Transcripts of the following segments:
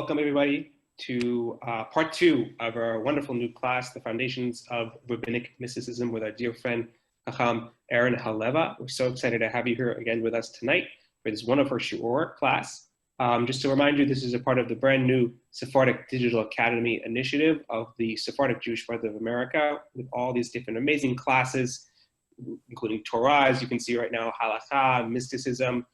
welcome everybody to part 2 of our wonderful new class, The Foundations of Rabbinic Mysticism, with our dear friend Hakham Aaron Haleva. We're so excited to have you here again with us tonight for this wonderful shiur class. Just to remind you, this is a part of the brand new Sephardic Digital Academy initiative of the Sephardic Jewish Brotherhood of America, with all these different amazing classes, including Torah, as you can see right now, Halakha, mysticism,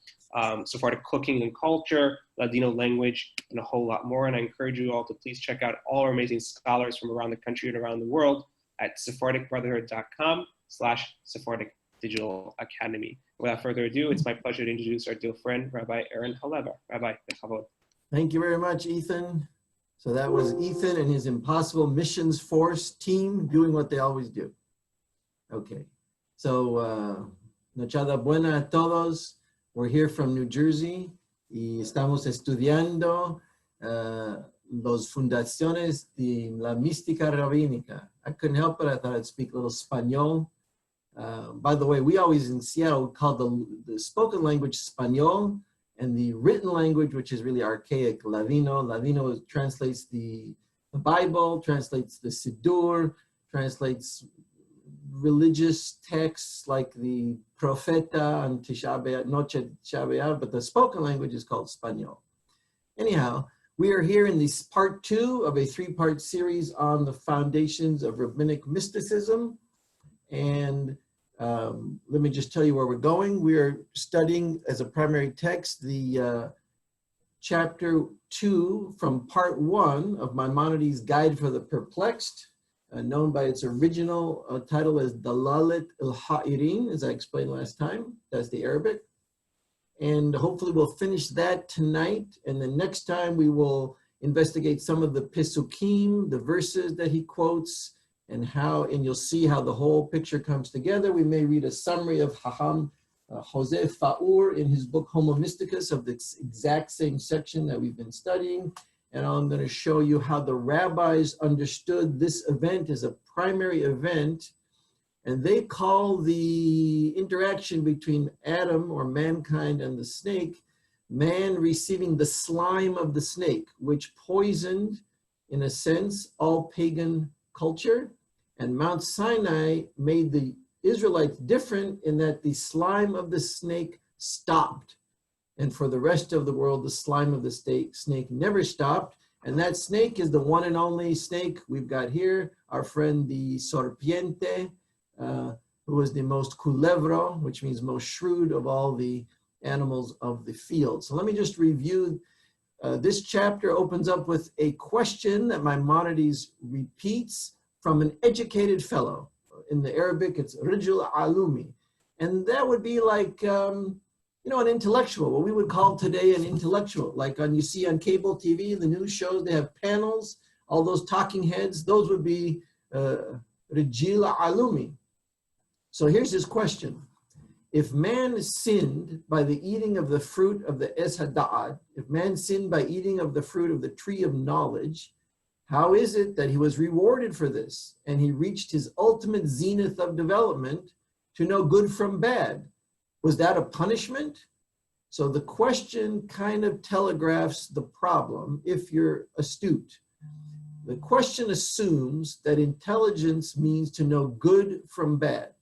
Sephardic cooking and culture, Ladino language, and a whole lot more. And I encourage you all to please check out all our amazing scholars from around the country and around the world at sephardicbrotherhood.com/Sephardic Digital Academy. Without further ado, it's my pleasure to introduce our dear friend, Rabbi Aaron Haleva. Rabbi, bechavod. Thank you very much, Ethan. So that was Ethan and his Impossible Missions Force team doing what they always do. Okay, so nochada buena a todos. We're here from New Jersey y estamos estudiando los fundaciones de la mística rabínica. I couldn't help it. I thought I'd speak a little Espanol. By the way, we always in Seattle call the spoken language Espanol, and the written language, which is really archaic, Ladino. Ladino translates the Bible, translates the Siddur, translates religious texts like the Profeta and Tisha B'Av, Noche Tisha B'Av, but the spoken language is called Espanol. Anyhow, we are here in this part 2 of a 3-part series on the foundations of Rabbinic Mysticism. And let me just tell you where we're going. We are studying as a primary text the chapter 2 from part 1 of Maimonides' Guide for the Perplexed, known by its original title as Dalalet al-Ha'irin, as I explained last time. That's the Arabic. And hopefully we'll finish that tonight. And then next time we will investigate some of the Pesukim, the verses that he quotes, and you'll see how the whole picture comes together. We may read a summary of Hakham Jose Faur in his book Homo Mysticus of the exact same section that we've been studying. And I'm going to show you how the rabbis understood this event as a primary event. And they call the interaction between Adam, or mankind, and the snake, man receiving the slime of the snake, which poisoned, in a sense, all pagan culture. And Mount Sinai made the Israelites different in that the slime of the snake stopped. And for the rest of the world, the slime of the snake never stopped. And that snake is the one and only snake we've got here, our friend the serpiente, who is the most culebro, which means most shrewd of all the animals of the field. So let me just review. This chapter opens up with a question that Maimonides repeats from an educated fellow. In the Arabic, it's Rijul Alumi. And that would be like, an intellectual, what we would call today an intellectual. Like you see on cable TV, the news shows, they have panels, all those talking heads, those would be Rijul Alumi. So here's his question. If man sinned by the eating of the fruit of the Es Hada'at, if man sinned by eating of the fruit of the tree of knowledge, how is it that he was rewarded for this? And he reached his ultimate zenith of development to know good from bad. Was that a punishment? So the question kind of telegraphs the problem if you're astute. The question assumes that intelligence means to know good from bad.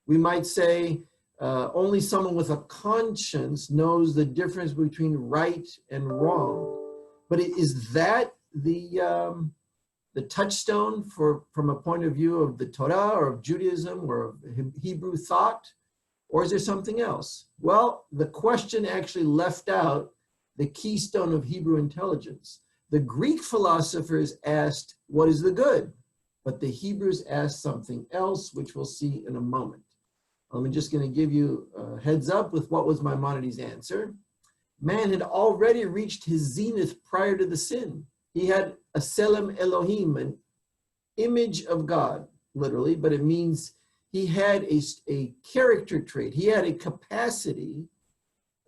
We might say only someone with a conscience knows the difference between right and wrong. But is that the touchstone from a point of view of the Torah or of Judaism or of Hebrew thought? Or is there something else? Well, the question actually left out the keystone of Hebrew intelligence. The Greek philosophers asked, what is the good? But the Hebrews asked something else, which we'll see in a moment. I'm just going to give you a heads up with what was Maimonides' answer. Man had already reached his zenith prior to the sin. He had a Selem Elohim, an image of God, literally, but it means he had a character trait. He had a capacity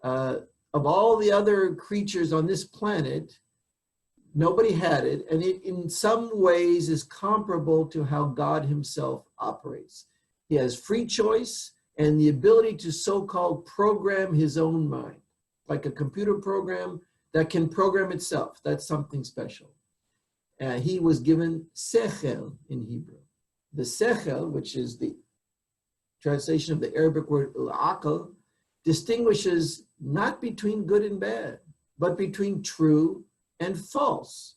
of all the other creatures on this planet. Nobody had it, and it in some ways is comparable to how God himself operates. He has free choice and the ability to so-called program his own mind. Like a computer program, that can program itself. That's something special. He was given sechel in Hebrew. The sechel, which is the translation of the Arabic word al-aql, distinguishes not between good and bad, but between true and false.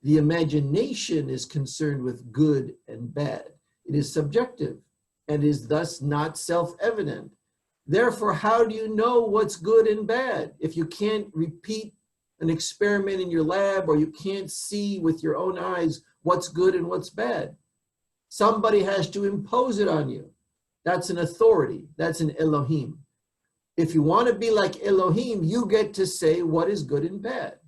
The imagination is concerned with good and bad. It is subjective and is thus not self-evident. Therefore, how do you know what's good and bad if you can't repeat an experiment in your lab, or you can't see with your own eyes what's good and what's bad? Somebody has to impose it on you. That's an authority. That's an Elohim. If you want to be like Elohim, you get to say what is good and bad.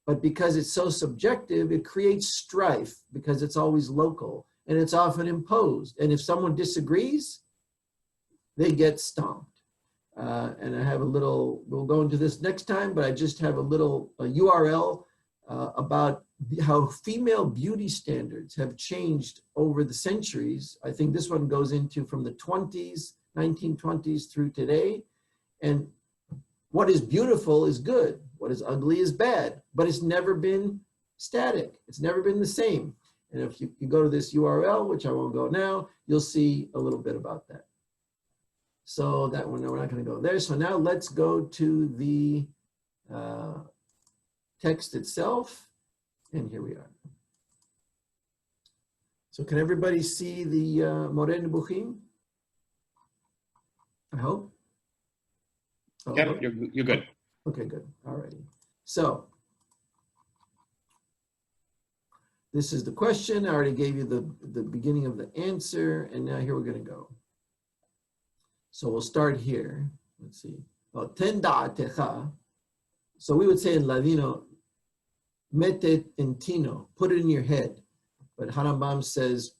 But because it's so subjective, it creates strife because it's always local and it's often imposed. And if someone disagrees, they get stomped. And I have a little, we'll go into this next time, but I just have a little URL about how female beauty standards have changed over the centuries. I think this one goes into from the 20s, 1920s through today. And what is beautiful is good. What is ugly is bad, but it's never been static. It's never been the same. And if you go to this URL, which I won't go now, you'll see a little bit about that. So that one, no, we're not going to go there. So now let's go to the text itself. And here we are. So can everybody see the Moreh Nebuchim? I hope. Oh, yep, you're good. Okay, good. All righty. So this is the question. I already gave you the beginning of the answer, and now here we're going to go. So we'll start here. Let's see. Ten da'atecha. So we would say in Ladino, metet intino, put it in your head. But Harambam says,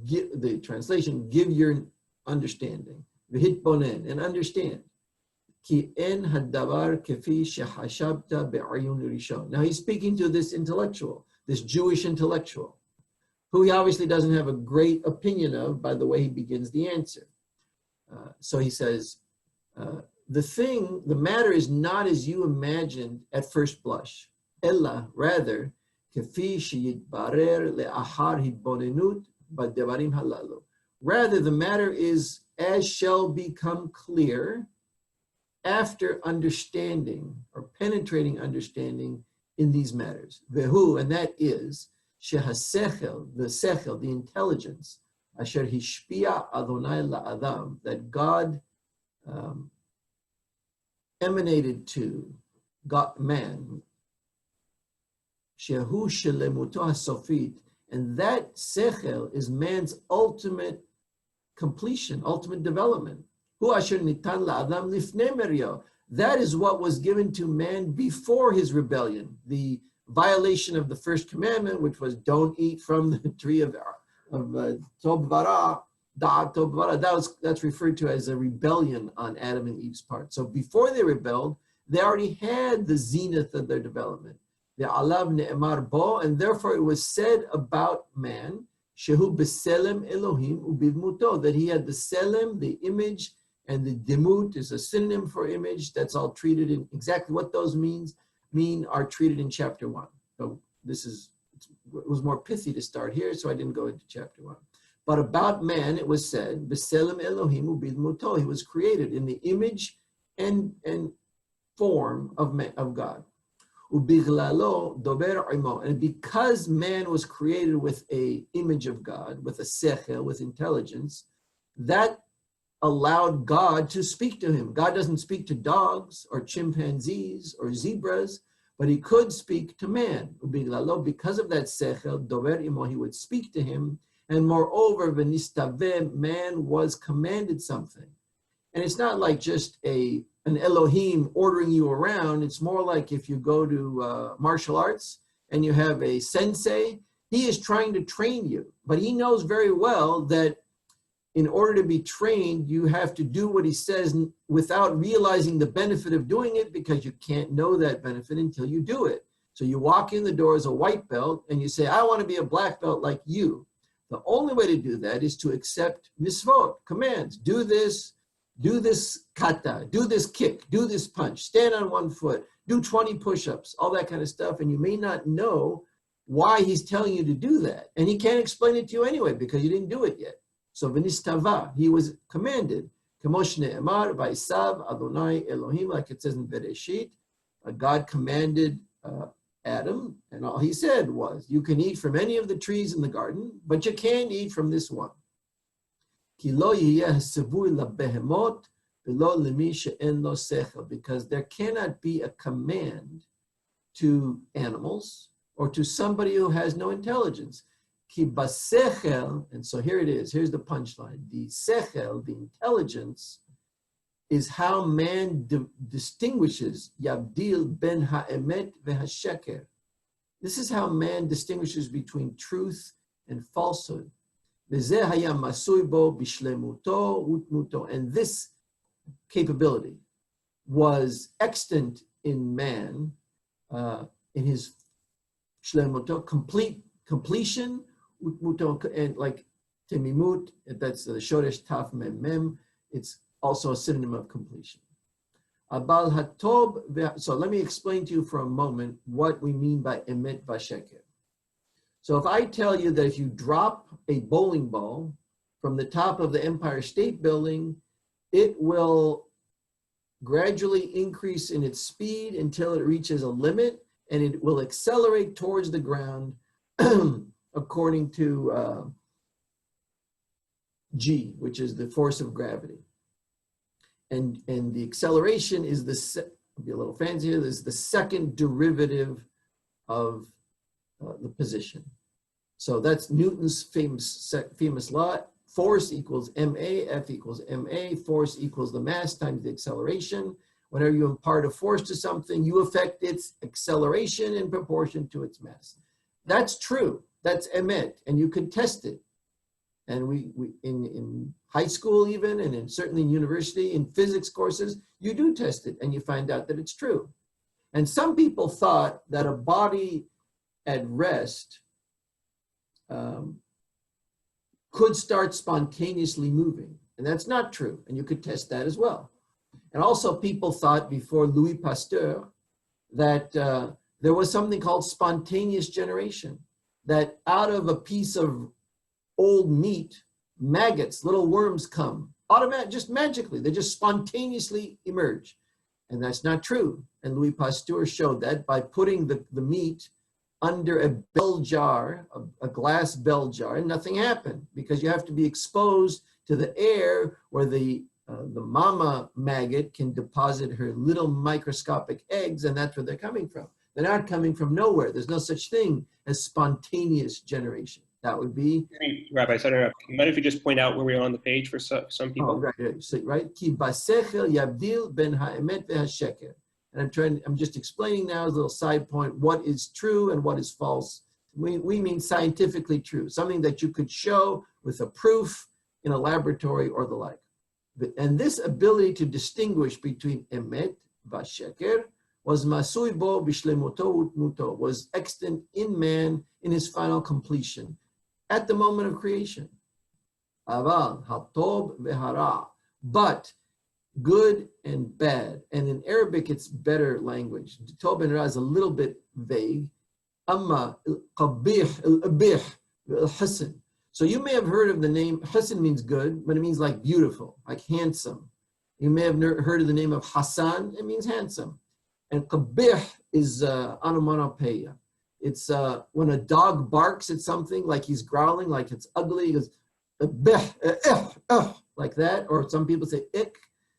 the translation, give your understanding. V'hitbonen, and understand. Ki en hadavar kefi shehashabta be'ayun rishon. Now he's speaking to this intellectual, this Jewish intellectual, who he obviously doesn't have a great opinion of by the way he begins the answer. So he says, the matter is not as you imagined at first blush. Ella, rather, kefi sheyitbarer le'achar hitbonenut b'devarim halalu. Rather, the matter is as shall become clear after understanding or penetrating understanding in these matters. Vehu, and that is shehasechel, the sechel, the intelligence, asher hishpia Adonai la'adam, that God emanated to God, man, shehu shelemuto hasofit, and that sechel is man's ultimate completion, ultimate development. Hu asher nitan la'adam lifnei merio. That is what was given to man before his rebellion, the violation of the first commandment, which was don't eat from the tree of Tov Vara, Da'at Tov Vara. That's referred to as a rebellion on Adam and Eve's part. So before they rebelled, they already had the zenith of their development. The alav ne'emar bo, and therefore it was said about man, shehu b'selem Elohim ubidmuto, that he had the selem, the image, and the demut is a synonym for image. That's all treated in exactly what those mean are treated in chapter 1. So it was more pithy to start here, so I didn't go into chapter 1. But about man, it was said, b'selem Elohim ubidmuto, he was created in the image and form of God. Ubighlalo dober imo, and because man was created with an image of God, with a sechel, with intelligence, that allowed God to speak to him. God doesn't speak to dogs or chimpanzees or zebras, but he could speak to man. Ubighlalo, because of that sechel, dober imo, he would speak to him, and moreover, v'nistave, man was commanded something. And it's not like just an Elohim ordering you around. It's more like if you go to martial arts and you have a sensei, he is trying to train you, but he knows very well that in order to be trained, you have to do what he says without realizing the benefit of doing it, because you can't know that benefit until you do it. So you walk in the door as a white belt and you say, I want to be a black belt like you. The only way to do that is to accept mitzvot, commands. Do this kata, do this kick, do this punch, stand on one foot, do 20 push-ups, all that kind of stuff, and you may not know why he's telling you to do that. And he can't explain it to you anyway because you didn't do it yet. So v'nistava, he was commanded. Kamosh ne'emar v'isav Adonai Elohim, like it says in Bereshit, God commanded Adam, and all he said was, you can eat from any of the trees in the garden, but you can't eat from this one. Because there cannot be a command to animals or to somebody who has no intelligence. And so here it is, here's the punchline. The sechel, the intelligence, is how man distinguishes Yabdil ben ha'emet ve'hasheker. This is how man distinguishes between truth and falsehood. And this capability was extant in man, in his shlemuto, completion, and like temimut, that's the shoresh taf mem mem, it's also a synonym of completion. Abal hatob, so let me explain to you for a moment what we mean by emet vasheker. So if I tell you that if you drop a bowling ball from the top of the Empire State Building, it will gradually increase in its speed until it reaches a limit, and it will accelerate towards the ground according to G, which is the force of gravity. And the acceleration is I'll be a little fancy here, is the second derivative of the position. So that's Newton's famous law. Force equals ma, F equals ma, force equals the mass times the acceleration. Whenever you impart a force to something, you affect its acceleration in proportion to its mass. That's true, that's emet, and you can test it. And we in high school even, and certainly in university, in physics courses, you do test it and you find out that it's true. And some people thought that a body at rest could start spontaneously moving. And that's not true. And you could test that as well. And also people thought before Louis Pasteur that there was something called spontaneous generation, that out of a piece of old meat, maggots, little worms come, just magically, they just spontaneously emerge. And that's not true. And Louis Pasteur showed that by putting the meat under a bell jar, a glass bell jar, and nothing happened, because you have to be exposed to the air where the mama maggot can deposit her little microscopic eggs, and that's where they're coming from. They're not coming from nowhere. There's no such thing as spontaneous generation. That would be... Rabbi, sorry to interrupt. You mind if you just point out where we are on the page for some people? Oh, right. So, right? Ki basechel yabdil ben ha'emet ve'hasheker. And I'm just explaining now as a little side point what is true and what is false. We mean scientifically true, something that you could show with a proof in a laboratory or the like. And this ability to distinguish between emet vasheker was masui bo bishlemuto utmuto, was extant in man in his final completion at the moment of creation. Aval hatob vehara, but good and bad, and in Arabic it's better language. Tob and ra is a little bit vague. Amma qabih al-abih al-hasan. So you may have heard of the name, Hasan means good, but it means like beautiful, like handsome. You may have heard of the name of Hassan, it means handsome. And qabih is onomatopoeia. It's when a dog barks at something, like he's growling, like it's ugly, he goes, like that, or some people say ik.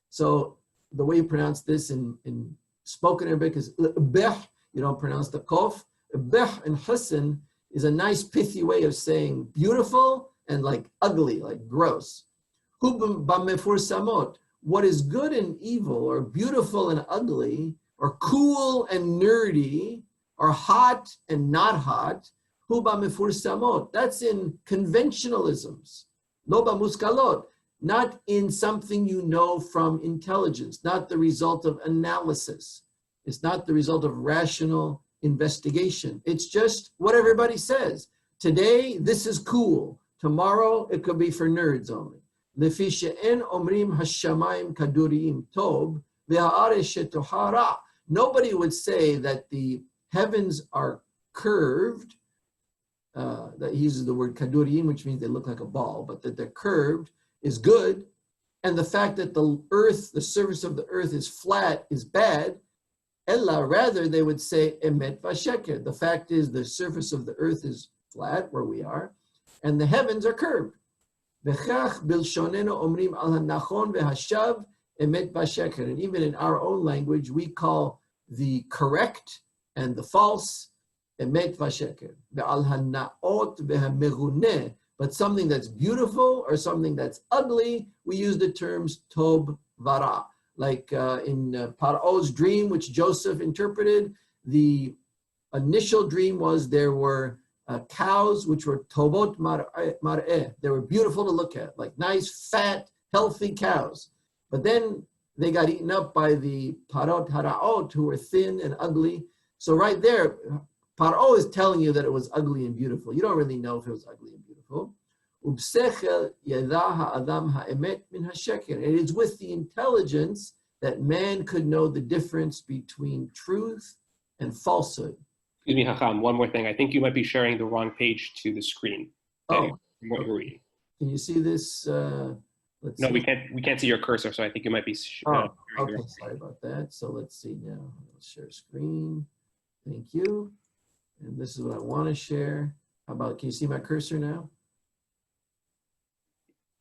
So the way you pronounce this in spoken Arabic is bih. You don't pronounce the kof. Bih and Hassan is a nice pithy way of saying beautiful and like ugly, like gross. What is good and evil, or beautiful and ugly, or cool and nerdy, or hot and not hot, that's in conventionalisms. Loba muskalot. Not in something you know from intelligence, not the result of analysis. It's not the result of rational investigation. It's just what everybody says. Today, this is cool. Tomorrow, it could be for nerds only. Lefi she'en omrim hashamayim kaduriim tob ve'ha'aretz shetohara. nobody would say that the heavens are curved. That he uses the word kadurim, which means they look like a ball, but that they're curved is good. And the fact that the earth, the surface of the earth is flat is bad. Ella, rather they would say emet vasheker. The fact is the surface of the earth is flat, where we are, and the heavens are curved. And even in our own language, we call the correct and the false emet vasheker. But something that's beautiful or something that's ugly, we use the terms tob vara. Like in Paro's dream, which Joseph interpreted, the initial dream was there were cows which were tobot mar'eh. They were beautiful to look at, like nice, fat, healthy cows. But then they got eaten up by the parot haraot, who were thin and ugly. So right there, Paro is telling you that it was ugly and beautiful. You don't really know if it was ugly and beautiful. It is with the intelligence that man could know the difference between truth and falsehood. Excuse me, Hakham, one more thing. I think you might be sharing the wrong page to the screen. Okay, Oh, from what you're reading. Can you see this? Let's No, see. we can't see your cursor, so I think you might be Okay, sorry about that. So let's see now. I'll share screen. Thank you. And this is what I want to share. How about, can you see my cursor now?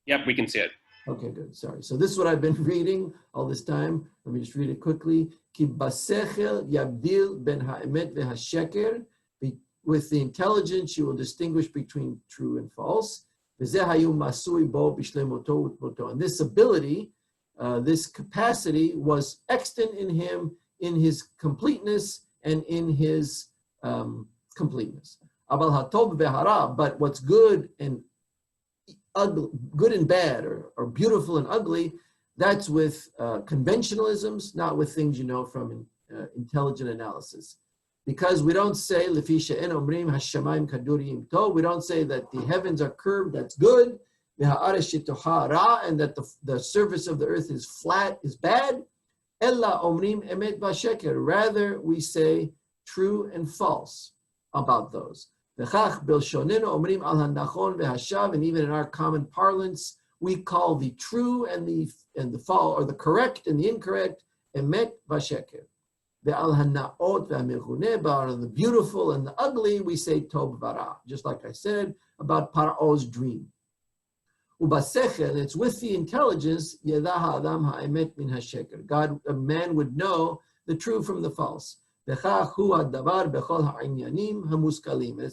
Yep, we can see it. Okay, good. Sorry. So this is what I've been reading all this time. Let me just read it quickly. Ki basechel yabdil ben ha'emet ve'hasheker. With the intelligence, you will distinguish between true and false. V'zeh hayu masui bo bishlemoto utmoto. And this ability, this capacity was extant in him, in his completeness and in his completeness. Abal hatov ve'hara. But what's good and ugly, good and bad, or beautiful and ugly, that's with conventionalisms, not with things you know from intelligent analysis. Because we don't say, we don't say that the heavens are curved, that's good, and that the surface of the earth is flat, is bad. Rather, we say true and false about those. And even in our common parlance, we call the true and the false, or the correct and the incorrect, emet vasheker. The beautiful and the ugly, we say tob vara, just like I said about Paro's dream. It's with the intelligence, God, a man would know the true from the false. It's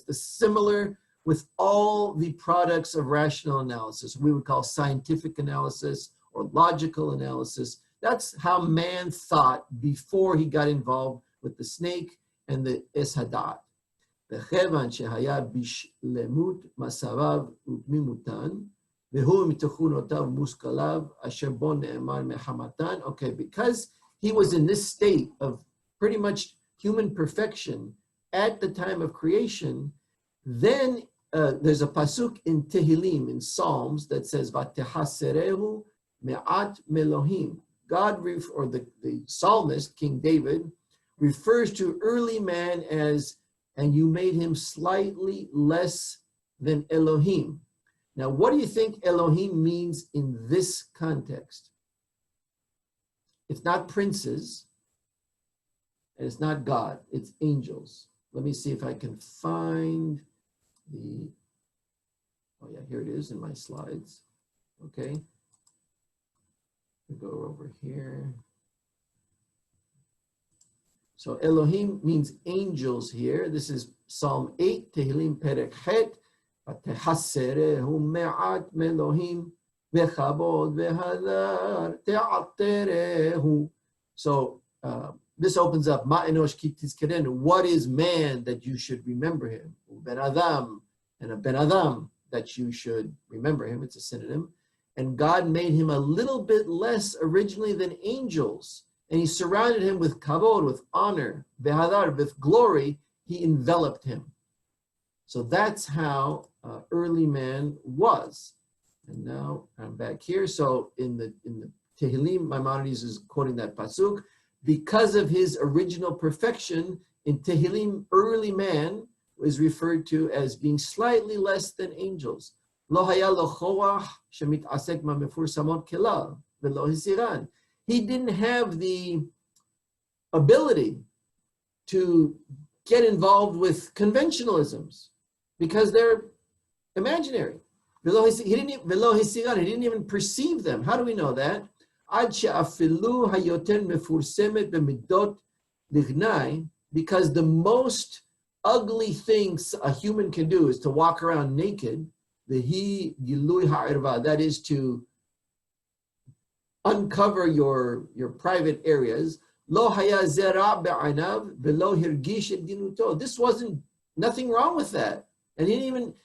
the similar with all the products of rational analysis. We would call scientific analysis or logical analysis. That's how man thought before he got involved with the snake and the eshadat. Okay, because he was in this state of pretty much human perfection at the time of creation, then there's a pasuk in Tehillim, in Psalms, that says, "Vatehaserehu me'at melohim." God, or the psalmist, King David, refers to early man as, and you made him slightly less than Elohim. Now, what do you think Elohim means in this context? It's not princes, and it's not God, it's angels. Let me see if I can find the, oh yeah, here it is in my slides. Okay. Go over here. So Elohim means angels here. This is Psalm 8, Tehillim Perek Het, Vatehasserehu me'at melohim vechabod vehadar te'aterehu. So this opens up, Ma'enosh ki tizkerenu. What is man that you should remember him? Ben Adam, and a Ben Adam that you should remember him. It's a synonym. And God made him a little bit less originally than angels. And he surrounded him with kavod, with honor, behadar, with glory. He enveloped him. So that's how early man was. And now I'm back here. So in the Tehillim, Maimonides is quoting that pasuk. because of his original perfection in Tehillim, early man is referred to as being slightly less than angels. Lo haya lo choach shemit'asek ma'mefursamot kelal v'lo hisiran. He didn't have the ability to get involved with conventionalisms because they're imaginary. He didn't even perceive them. How do we know that? Because the most ugly things a human can do is to walk around naked. That is to uncover your private areas. This wasn't nothing wrong with that. And he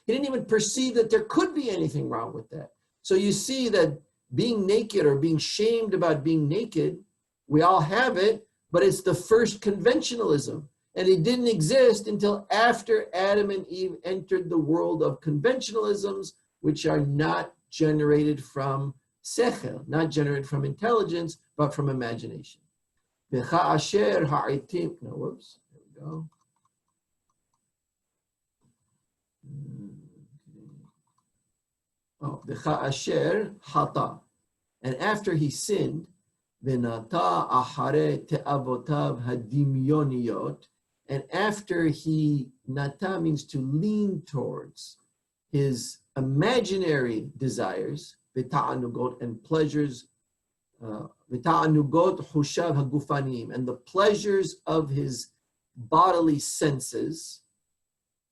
didn't even perceive that there could be anything wrong with that. So you see that being naked or being shamed about being naked, we all have it, but it's the first conventionalism. And it didn't exist until after Adam and Eve entered the world of conventionalisms, which are not generated from sechel, not generated from intelligence, but from imagination. Whoops, there we go. Asher hata, and after he sinned, v'nata achare te'avotav hadimyoniyot, and after he, nata means to lean towards his imaginary desires, v'ta'anugot, and pleasures, v'ta'anugot hushav hagufanim, and the pleasures of his bodily senses.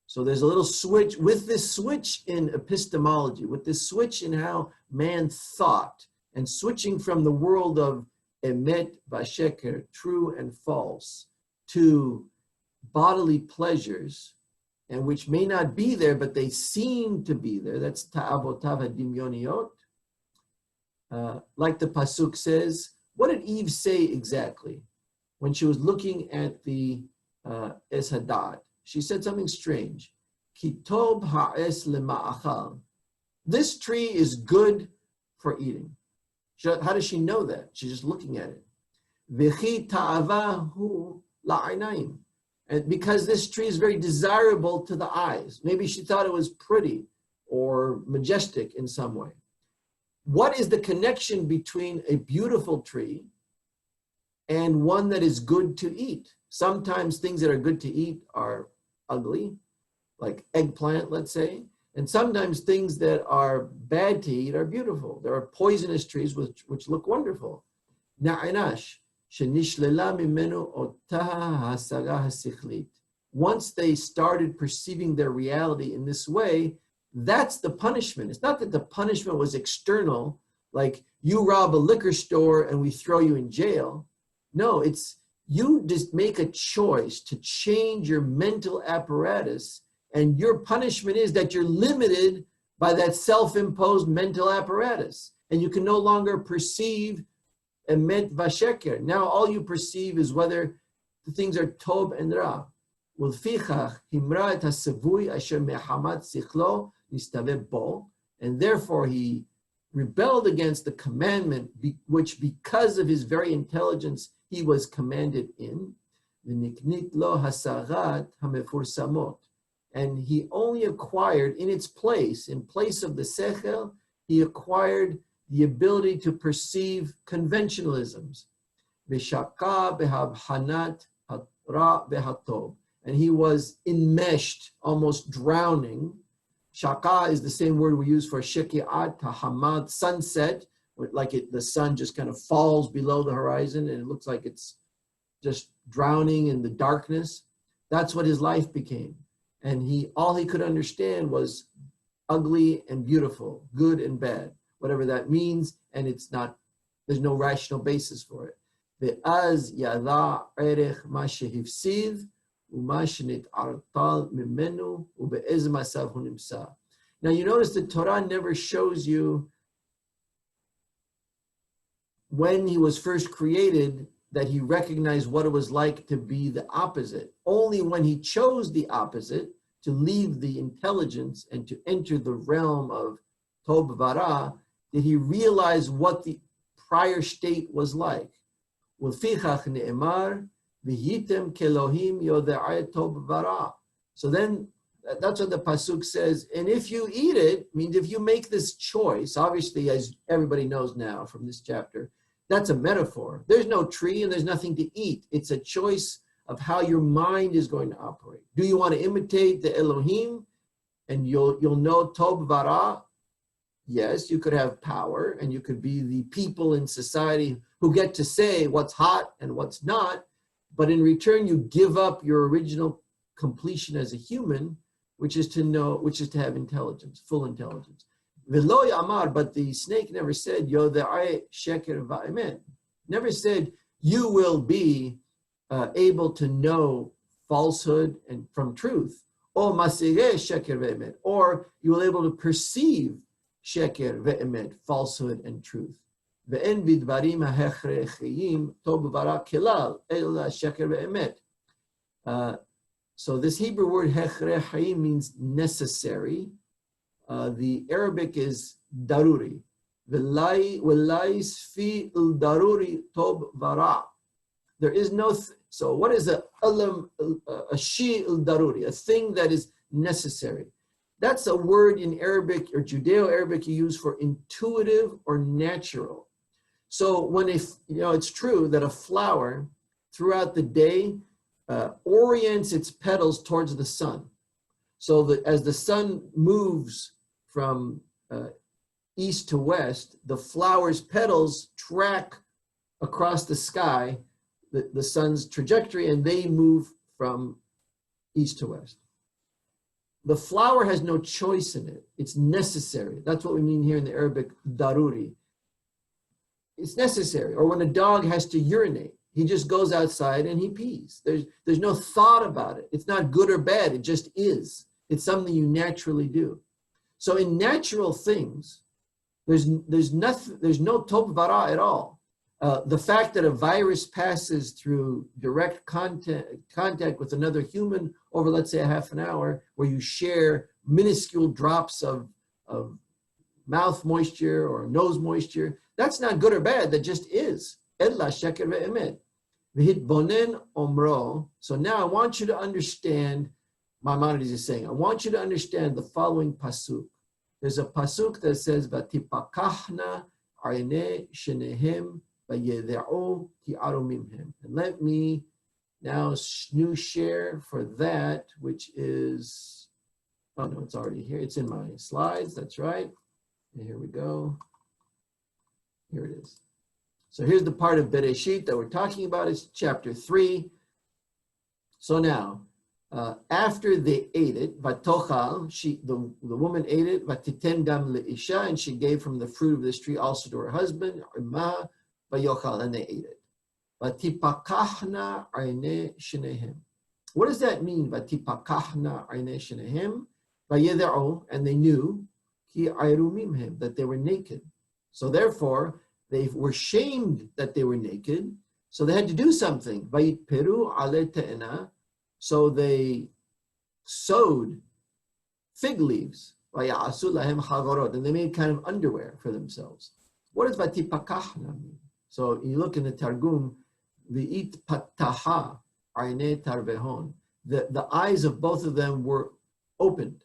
So there's a little switch, with this switch in epistemology, with this switch in how man thought, and switching from the world of emet v'sheker, true and false, to bodily pleasures, and which may not be there, but they seem to be there. That's ta'avotav hadimyoniyot. Like the pasuk says, what did Eve say exactly when she was looking at the Es Hadad? She said something strange. Kitob ha'es lema'achal. This tree is good for eating. How does she know that? She's just looking at it. V'chi ta'avahu la'ainayim. And because this tree is very desirable to the eyes. Maybe she thought it was pretty or majestic in some way. What is the connection between a beautiful tree and one that is good to eat? Sometimes things that are good to eat are ugly, like eggplant, let's say. And sometimes things that are bad to eat are beautiful. There are poisonous trees which look wonderful. Na'inash. Once they started perceiving their reality in this way, that's the punishment. It's not that the punishment was external, like you rob a liquor store and we throw you in jail. No, it's you just make a choice to change your mental apparatus, and your punishment is that you're limited by that self-imposed mental apparatus, and you can no longer perceive emet v'sheker. Now all you perceive is whether the things are tov and ra. Ulfichach himra et hasevui asher mehamat sichlo nistaveh bo, and therefore he rebelled against the commandment which because of his very intelligence he was commanded in. V'niknit lo hasarat hamefursamot, and he only acquired in its place, in place of the sechel, he acquired the ability to perceive conventionalisms. V'shaka behabhanat ra behatov, and he was enmeshed, almost drowning. Shaka is the same word we use for sheki'at hahamad, sunset, like the sun just kind of falls below the horizon and it looks like it's just drowning in the darkness. That's what his life became. And all he could understand was ugly and beautiful, good and bad, whatever that means, and there's no rational basis for it. Ve'az yada erech ma shehifsiv u'ma shenit'artal mimenu u'be'ez masav hu nimsa. Now you notice the Torah never shows you when he was first created that he recognized what it was like to be the opposite. Only when he chose the opposite, to leave the intelligence and to enter the realm of Tov Vara, did he realize what the prior state was like. ולפיכך נאמר, והייתם כאלוהים יודעי טוב ורע. So then, that's what the pasuk says. And if you eat it, means if you make this choice, obviously, as everybody knows now from this chapter, that's a metaphor. There's no tree and there's nothing to eat. It's a choice of how your mind is going to operate. Do you want to imitate the Elohim and you'll know Tov Vara? Yes, you could have power and you could be the people in society who get to say what's hot and what's not, but in return you give up your original completion as a human, which is to know, which is to have intelligence, full intelligence. V'lo yamar, but the snake never said, Yodai sheker va'emet. Never said, you will be able to know falsehood and from truth. Or masireh sheker ve'emet. Or you will be able to perceive sheker ve'emet, falsehood and truth. Ve'en bidvarim ha'hechrechiyim tov v'ara kelal, ela sheker ve'emet. So this Hebrew word hechrechiyim means necessary. The Arabic is daruri. V'lai sfi daruri tob vara. There is no, so what is a shi daruri? A thing that is necessary. That's a word in Arabic or Judeo-Arabic you use for intuitive or natural. So when it's true that a flower throughout the day orients its petals towards the sun. So that as the sun moves from east to west, the flower's petals track across the sky, the sun's trajectory, and they move from east to west. The flower has no choice in it. It's necessary. That's what we mean here in the Arabic, daruri. It's necessary. Or when a dog has to urinate, he just goes outside and he pees. There's no thought about it. It's not good or bad. It just is. It's something you naturally do. So in natural things, there's no tov vara at all. The fact that a virus passes through direct contact with another human over, let's say, a half an hour, where you share minuscule drops of mouth moisture or nose moisture, that's not good or bad. That just is. Ella sheker ve'emet. V'hitbonen omro. So now I want you to understand. Maimonides is saying, I want you to understand the following pasuk. There's a pasuk that says, "Vatipakachna arnei shenehem v'yede'u ki arumimhem." And let me now new share for that, which is, oh no, it's already here. It's in my slides. That's right. And here we go. Here it is. So here's the part of Bereshit that we're talking about. It's chapter 3. So now, after they ate it, vatochal, the woman ate it, vatiten gam leisha, and she gave from the fruit of this tree also to her husband, ima, vayochal, and they ate it. Vatipakachna arnei shenehem. What does that mean? Vatipakachna arnei shenehem, vayede'u, and they knew, ki ayrumimhem, that they were naked. So therefore, they were shamed that they were naked, so they had to do something. Vayitperu ale te'ena. So they sewed fig leaves, and they made kind of underwear for themselves. What does vatipakachna mean? So you look in the Targum, v'it pataha arnei tarvehon. The eyes of both of them were opened.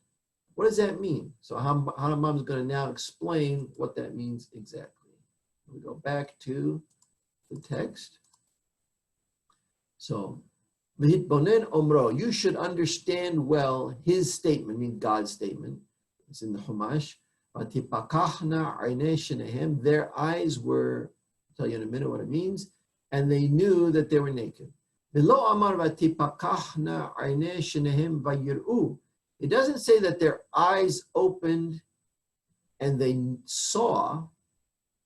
What does that mean? So Hanamam is going to now explain what that means exactly. We go back to the text. So, V'hitbonen omro, you should understand well his statement, meaning God's statement. It's in the Chumash. Vatipakachna arnei shenehem, their eyes were, I'll tell you in a minute what it means, and they knew that they were naked. V'lo amar vatipakachna arnei shenehem vayir'u. It doesn't say that their eyes opened and they saw.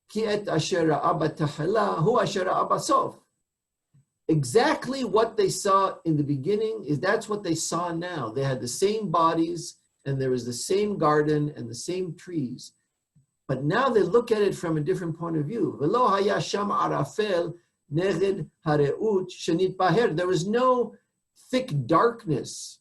Ki et asher ra'a b'tahila hu asher ra'a b'sof. Exactly what they saw in the beginning that's what they saw now. They had the same bodies and there was the same garden and the same trees. But now they look at it from a different point of view. V'lo haya sham arafel neged hareut shenit baher. There was no thick darkness,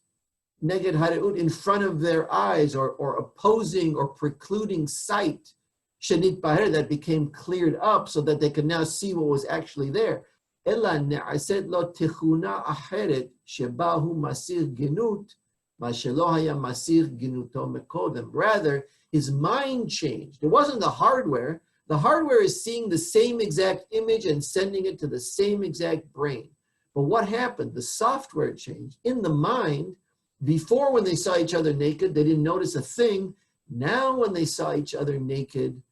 neged hareut, in front of their eyes or opposing or precluding sight, shenit baher, that became cleared up so that they could now see what was actually there. אלא נעשית לו תכונה אחרת שבה הוא מסיר גנות, מה שלא היה מסיר גנותו מקודם. Rather, his mind changed. It wasn't the hardware. The hardware is seeing the same exact image and sending it to the same exact brain. But what happened? The software changed. In the mind, before when they saw each other naked, they didn't notice a thing. Now when they saw each other naked,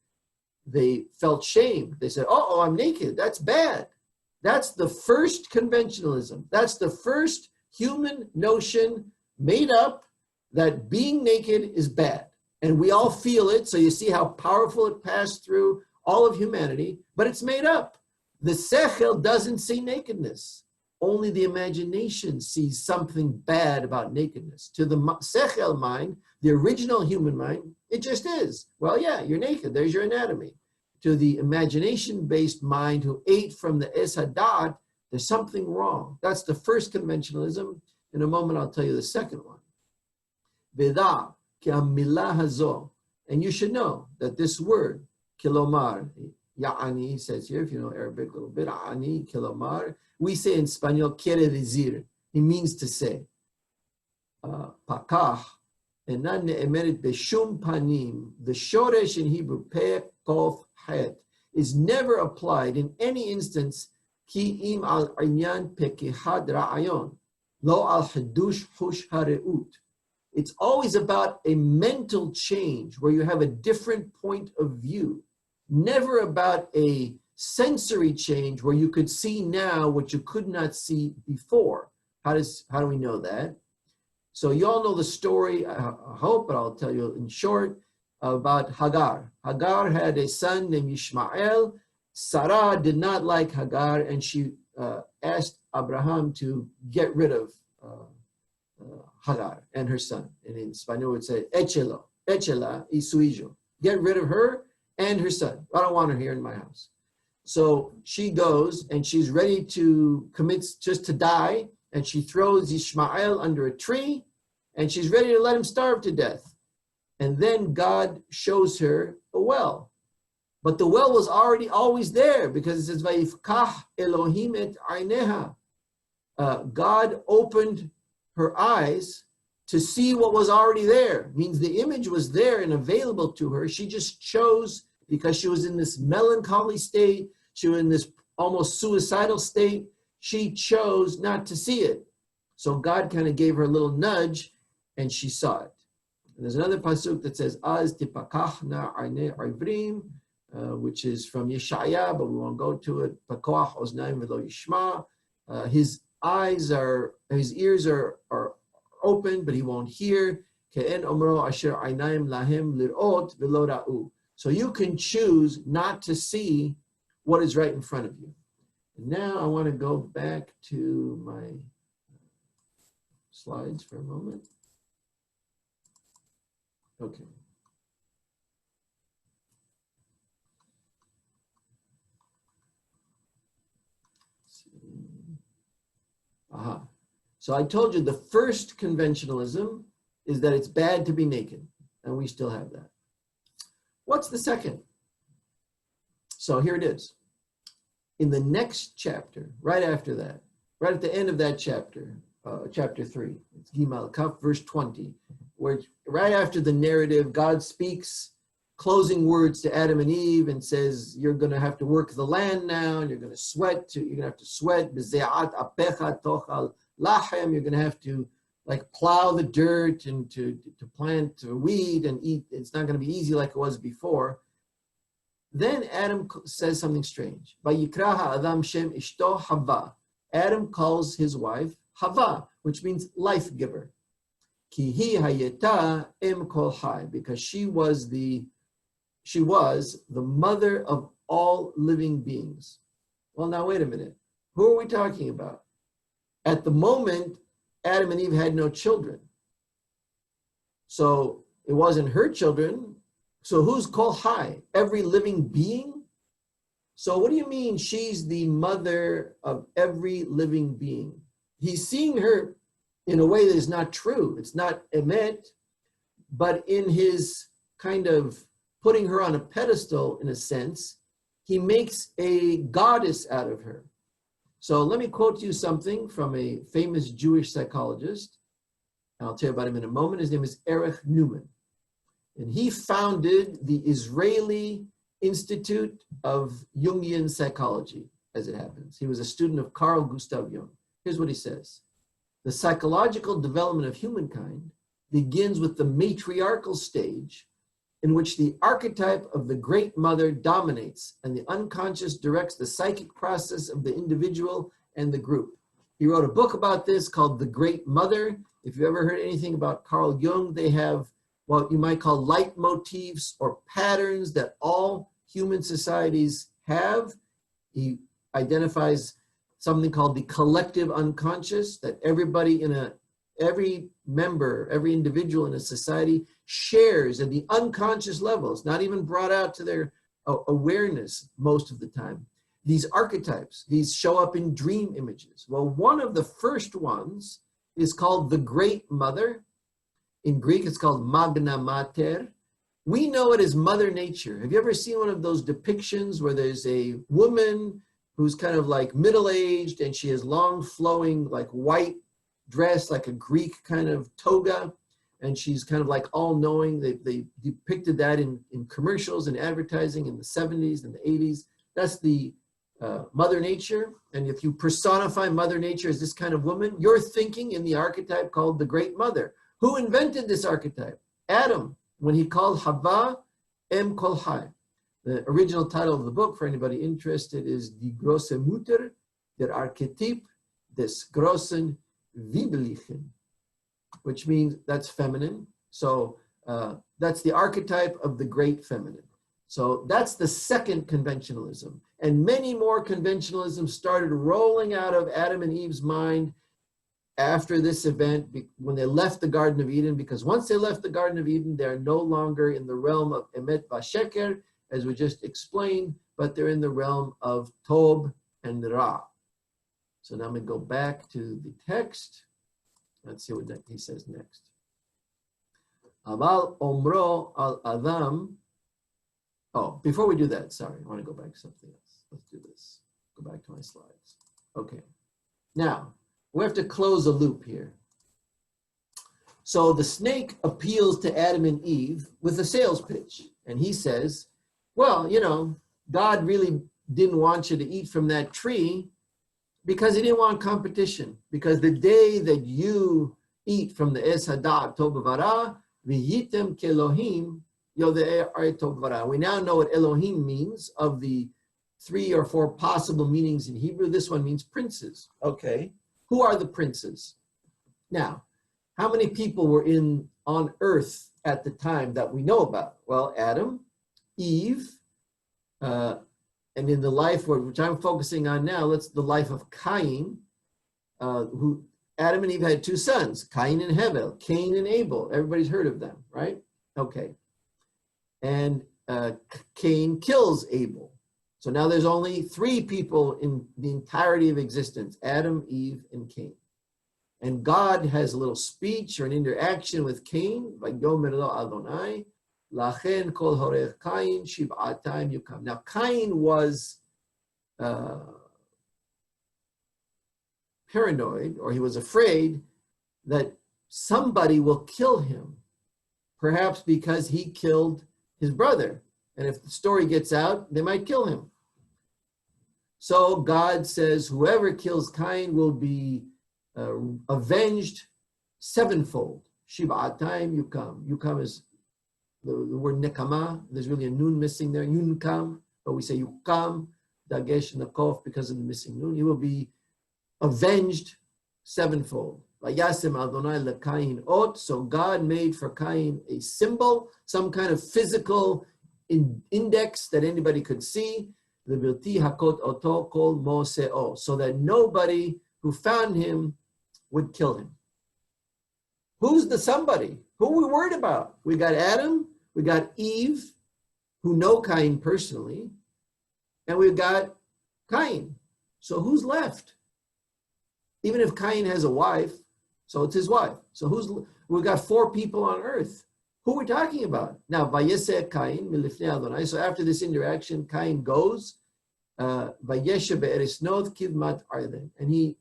they felt shame. They said, oh, I'm naked. That's bad. That's the first conventionalism. That's the first human notion made up that being naked is bad. And we all feel it. So you see how powerful it passed through all of humanity, but it's made up. The sechel doesn't see nakedness. Only the imagination sees something bad about nakedness. To the sechel mind, the original human mind, it just is. Well, yeah, you're naked. There's your anatomy. To the imagination-based mind who ate from the es hadat, there's something wrong. That's the first conventionalism. In a moment, I'll tell you the second one. Veda ki hamilah hazo, and you should know that this word, kilomar, ya'ani says here, if you know Arabic a little bit, ani, kilomar, we say in Spanish, quiere decir, it means to say. Pakach, enan ne'emeret beshum panim, the shoresh in Hebrew, peh, kof, het, is never applied in any instance, ki im al inyan pekihad ra'ayon, lo al hadush hush hareut. It's always about a mental change where you have a different point of view, never about a sensory change where you could see now what you could not see before. How do we know that? So you all know the story, I hope, but I'll tell you in short, about Hagar. Hagar had a son named Ishmael. Sarah did not like Hagar, and she asked Abraham to get rid of Hagar and her son. And in Spanish, it would say, échela y su hijo. Get rid of her and her son. I don't want her here in my house. So she goes, and she's ready to commit, just to die, and she throws Ishmael under a tree, and she's ready to let him starve to death. And then God shows her a well. But the well was already always there, because it says, Vayifkach Elohim et aineha. God opened her eyes to see what was already there. It means the image was there and available to her. She just chose, because she was in this melancholy state, she was in this almost suicidal state, she chose not to see it. So God kind of gave her a little nudge, and she saw it. And there's another pasuk that says, Az tipakachna arne arivrim, which is from Yeshaya, but we won't go to it. Pakoach oznaim velo yishma. His ears are open, but he won't hear. Ke'en omro asher ainayim lahem lirot velo ra'u. So you can choose not to see what is right in front of you. And now I want to go back to my slides for a moment. Okay. Aha. So I told you the first conventionalism is that it's bad to be naked, and we still have that. What's the second? So here it is. In the next chapter, right after that, right at the end of that chapter, chapter 3, it's Gimal Kaf, verse 20, where right after the narrative, God speaks closing words to Adam and Eve and says, you're going to have to work the land now, and you're going to sweat. You're going to have to sweat. You're going to have to like plow the dirt and to plant, to weed and eat. It's not going to be easy like it was before. Then Adam says something strange. Adam calls his wife Hava, which means life giver. Because she was the mother of all living beings. Well, now wait a minute. Who are we talking about? At the moment, Adam and Eve had no children. So it wasn't her children. So who's Kol Hai? Every living being? So what do you mean she's the mother of every living being? He's seeing her in a way that is not true. It's not emet, but in his kind of putting her on a pedestal, in a sense, he makes a goddess out of her. So let me quote you something from a famous Jewish psychologist. I'll tell you about him in a moment. His name is Erich Neumann. And he founded the Israeli Institute of Jungian Psychology, as it happens. He was a student of Carl Gustav Jung. Here's what he says. The psychological development of humankind begins with the matriarchal stage in which the archetype of the great mother dominates and the unconscious directs the psychic process of the individual and the group. He wrote a book about this called The Great Mother. If you've ever heard anything about Carl Jung, they have what you might call leitmotifs or patterns that all human societies have. He identifies something called the collective unconscious, that everybody every member, every individual in a society shares at the unconscious levels, not even brought out to their awareness most of the time. These archetypes, these show up in dream images. Well, one of the first ones is called the Great Mother. In Greek, it's called Magna Mater. We know it as Mother Nature. Have you ever seen one of those depictions where there's a woman who's kind of like middle-aged and she has long flowing like white dress, like a Greek kind of toga, and she's kind of like all-knowing. They depicted that in commercials and advertising in the 70s and the 80s. That's the Mother Nature. And if you personify Mother Nature as this kind of woman, you're thinking in the archetype called the Great Mother. Who invented this archetype? Adam, when he called Hava Em Kol Hai. The original title of the book, for anybody interested, is Die große Mutter, der Archetyp des großen Weiblichen, which means that's feminine. So that's the archetype of the great feminine. So that's the second conventionalism. And many more conventionalisms started rolling out of Adam and Eve's mind after this event, when they left the Garden of Eden, because once they left the Garden of Eden, they're no longer in the realm of Emet Vasheker, as we just explained, but they're in the realm of Tob and Ra. So now I'm going to go back to the text. Let's see what he says next. Aval omro al Adam. Oh, before we do that, sorry, I want to go back to something else. Let's do this. Go back to my slides. Okay. Now, we have to close a loop here. So the snake appeals to Adam and Eve with a sales pitch. And he says, well, you know, God really didn't want you to eat from that tree because he didn't want competition. Because the day that you eat from the Es Hadat Tov V'Ra, v'yitem kelohim yodei Tov V'Ra. We now know what Elohim means. Of the 3 or 4 possible meanings in Hebrew, this one means princes. Okay. Who are the princes? Now, how many people were on earth at the time that we know about? Well, Adam, Eve, and in the life which I'm focusing on now, the life of Cain, who Adam and Eve had 2 sons, Cain and Hevel, Cain and Abel. Everybody's heard of them, right? Okay. And Cain kills Abel. So now there's only 3 people in the entirety of existence, Adam, Eve, and Cain. And God has a little speech or an interaction with Cain, like Yomer lo Adonai, Lachen kol horech Cain shiv'atayim yukam. Now Cain was paranoid, or he was afraid that somebody will kill him, perhaps because he killed his brother. And if the story gets out, they might kill him. So God says, whoever kills Cain will be avenged 7-fold. Shiv'atayim yukam. Yukam is the word nekama. There's really a nun missing there. Yunkam, but we say yukam, dagesh nakof, because of the missing nun. He will be avenged 7-fold. Vayasem Adonai leKain ot. So God made for Cain a symbol, some kind of physical index that anybody could see. So that nobody who found him would kill him. Who's the somebody? Who are we worried about? We got Adam, we got Eve, who know Cain personally, and we've got Cain. So who's left? Even if Cain has a wife, so it's his wife. So we've got 4 people on earth. Who are we talking about? Now, Vayeseh Cain milifnei Adonai. So after this interaction, Cain goes Vayesha be'eres Nod kidmat arden. And he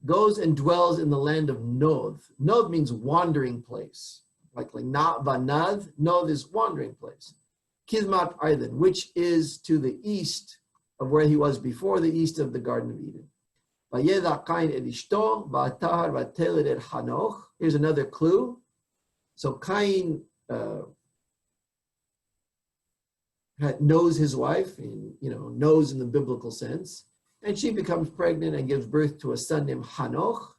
goes and dwells in the land of Nod. Nod means wandering place. Like Vanad, Nod is wandering place. Kidmat arden, which is to the east of where he was before, the east of the Garden of Eden. Vayeda Kain et ishto, va'atar va'telet et Hanoch. Here's another clue. So Cain knows his wife, knows in the biblical sense, and she becomes pregnant and gives birth to a son named Hanoch.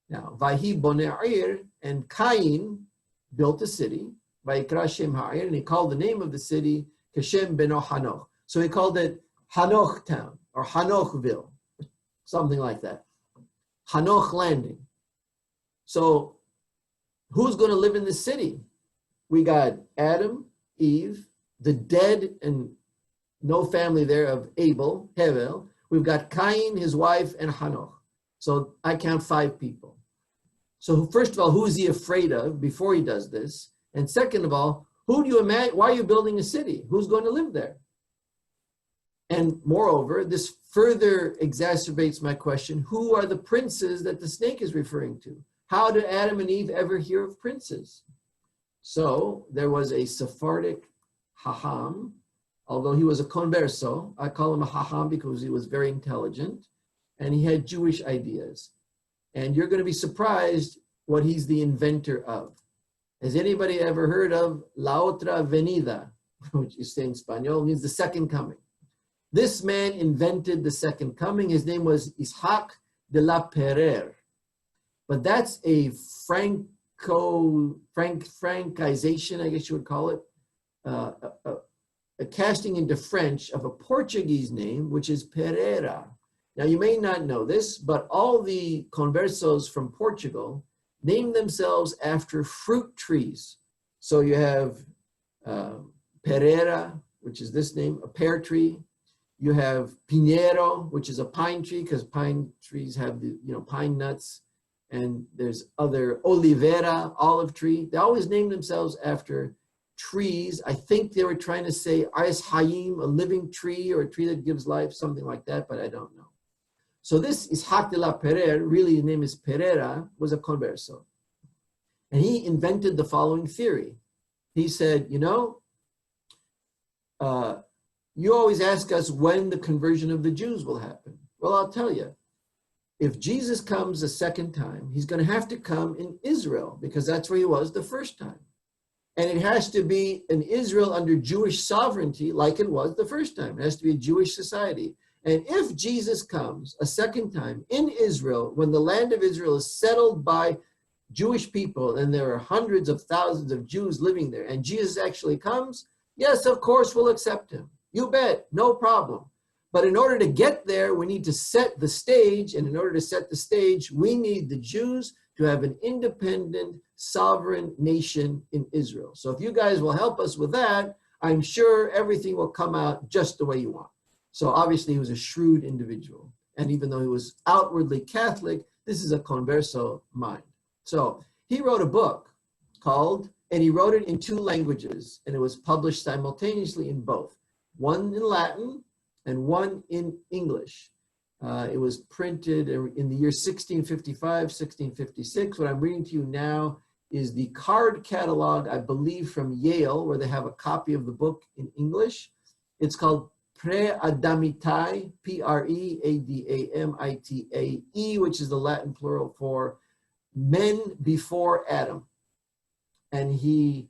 Now, Vahi boneh ir, and Cain built a city, Vayikra Shem ha'ir, and he called the name of the city Keshem beno Hanoch. So he called it Hanoch Town, or Hanochville, something like that. Hanoch Landing. So who's going to live in the city? We got Adam, Eve, the dead and no family there of Abel, Hevel. We've got Cain, his wife, and Hanoch. So I count 5 people. So first of all, who is he afraid of before he does this? And second of all, who do you imagine? Why are you building a city? Who's going to live there? And moreover, this further exacerbates my question, who are the princes that the snake is referring to? How did Adam and Eve ever hear of princes? So there was a Sephardic Hakham, although he was a converso. I call him a Hakham because he was very intelligent and he had Jewish ideas. And you're going to be surprised what he's the inventor of. Has anybody ever heard of La Otra Venida, which is in Spanish, means the second coming? This man invented the second coming. His name was Ishaq de la Pereire. But that's a francization, I guess you would call it, a casting into French of a Portuguese name, which is Pereira. Now, you may not know this, but all the conversos from Portugal name themselves after fruit trees. So you have Pereira, which is this name, a pear tree. You have Pinheiro, which is a pine tree, because pine trees have the pine nuts. And there's other Oliveira, olive tree. They always name themselves after trees. I think they were trying to say Ais Hayim, a living tree or a tree that gives life, something like that, but I don't know. So this Ishaq de la Pereire, really his name is Pereira, was a converso. And he invented the following theory. He said, you always ask us when the conversion of the Jews will happen. Well, I'll tell you. If Jesus comes a second time, he's going to have to come in Israel because that's where he was the first time. And it has to be in Israel under Jewish sovereignty like it was the first time. It has to be a Jewish society. And if Jesus comes a second time in Israel, when the land of Israel is settled by Jewish people and there are hundreds of thousands of Jews living there, and Jesus actually comes, yes, of course, we'll accept him. You bet, no problem. But in order to get there, we need to set the stage. And in order to set the stage, we need the Jews to have an independent, sovereign nation in Israel. So if you guys will help us with that, I'm sure everything will come out just the way you want. So obviously he was a shrewd individual. And even though he was outwardly Catholic, this is a converso mind. So he wrote a book called, and he wrote it in 2 languages, and it was published simultaneously in both. One in Latin, and one in English. It was printed in the year 1655, 1656. What I'm reading to you now is the card catalog, I believe, from Yale, where they have a copy of the book in English. It's called Pre-adamitai, P-R-E-A-D-A-M-I-T-A-E, which is the Latin plural for men before Adam. And he,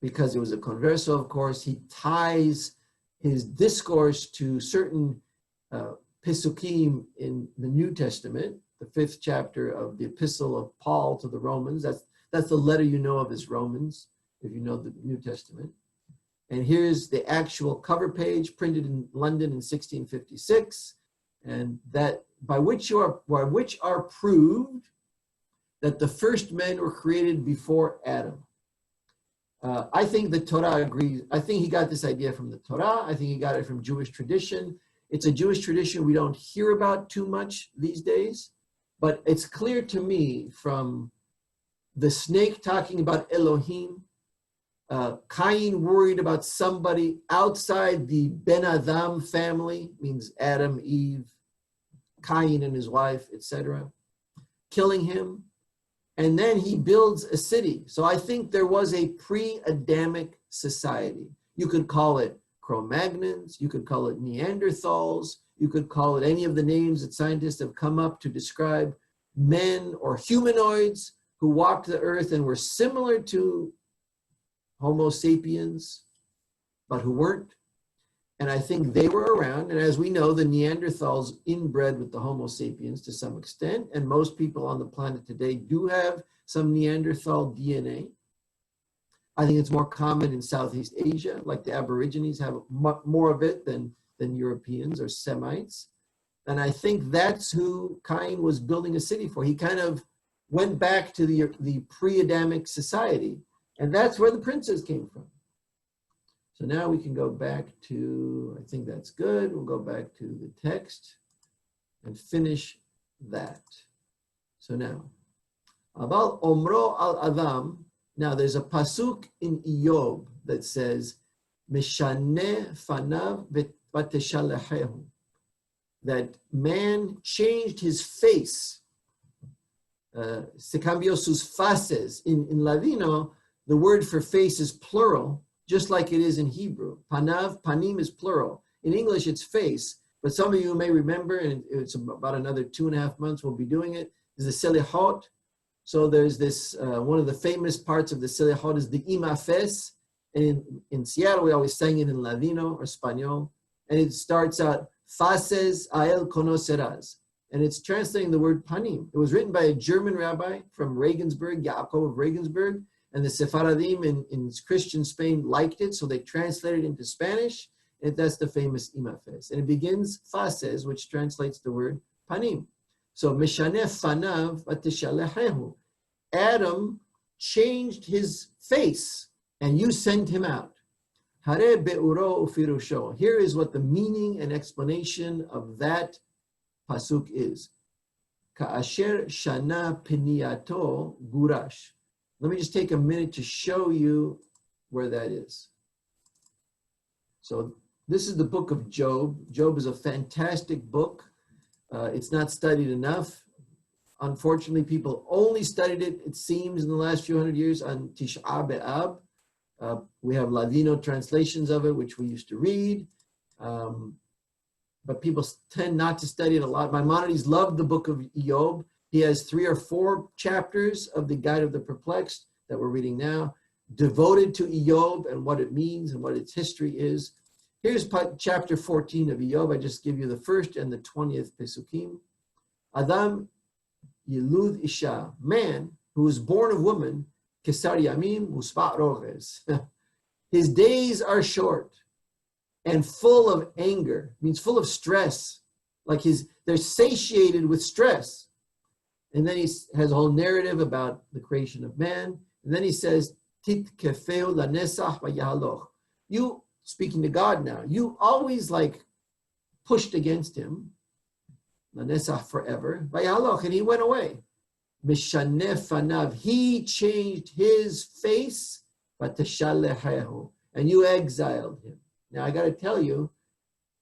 because it was a converso, of course, he ties his discourse to certain Pisukim in the New Testament, the 5th chapter of the Epistle of Paul to the Romans. That's the letter you know of as Romans, if you know the New Testament. And here's the actual cover page printed in London in 1656, and that by which are proved that the first men were created before Adam. I think the Torah agrees. I think he got this idea from the Torah. I think he got it from Jewish tradition. It's a Jewish tradition we don't hear about too much these days, but it's clear to me from the snake talking about Elohim, Cain worried about somebody outside the Ben Adam family, means Adam, Eve, Cain and his wife, etc., killing him. And then he builds a city. So I think there was a pre-Adamic society. You could call it Cro-Magnons, you could call it Neanderthals, you could call it any of the names that scientists have come up to describe men or humanoids who walked the earth and were similar to Homo sapiens, but who weren't. And I think they were around. And as we know, the Neanderthals inbred with the Homo sapiens to some extent. And most people on the planet today do have some Neanderthal DNA. I think it's more common in Southeast Asia, like the Aborigines have more of it than Europeans or Semites. And I think that's who Cain was building a city for. He kind of went back to the pre-Adamic society. And that's where the princes came from. So now we can go back to, I think that's good. We'll go back to the text and finish that. So now, about Omro al-Adam, now there's a pasuk in Eyob that says, Meshaneh fanav v'teshalechehu, that man changed his face. Se cambió sus faces. In Ladino, the word for face is plural, just like it is in Hebrew. Panav, panim is plural. In English, it's face. But some of you may remember, and it's about another 2.5 months we'll be doing it, is the selihot. So there's this, one of the famous parts of the selihot is the imafes. And in Seattle, we always sang it in Ladino or Espanol. And it starts out, faces a él conocerás. And it's translating the word panim. It was written by a German rabbi from Regensburg, Yaakov of Regensburg. And the Sephardim in Christian Spain liked it, so they translated it into Spanish, and that's the famous imafes. And it begins fases, which translates the word panim. So, Meshaneh fanav v'teshalechehu. Adam changed his face, and you sent him out. Hare be'uro ufirusho. Here is what the meaning and explanation of that pasuk is. Ka'asher shana peniyato gurash. Let me just take a minute to show you where that is. So this is the book of Job. Job is a fantastic book. It's not studied enough. Unfortunately, people only studied it, it seems, in the last few hundred years on Tisha B'Av. We have Ladino translations of it, which we used to read. But people tend not to study it a lot. Maimonides loved the book of Eyob. He has 3 or 4 chapters of the Guide of the Perplexed that we're reading now, devoted to Eyob and what it means and what its history is. Here's chapter 14 of Eyob. I just give you the first and the 20th Pesukim. Adam Yilud Isha, man who is born of woman, Kesar Yamim Muspa Roges. His days are short and full of anger, means full of stress. Like they're satiated with stress. And then he has a whole narrative about the creation of man. And then he says, Tit kefeu lanesach v'yahaloch. You, speaking to God now, you always like pushed against him, lanesach forever, v'yahaloch, and he went away. Mishaneh fanav, he changed his face, v'teshalechehu, and you exiled him. Now I got to tell you,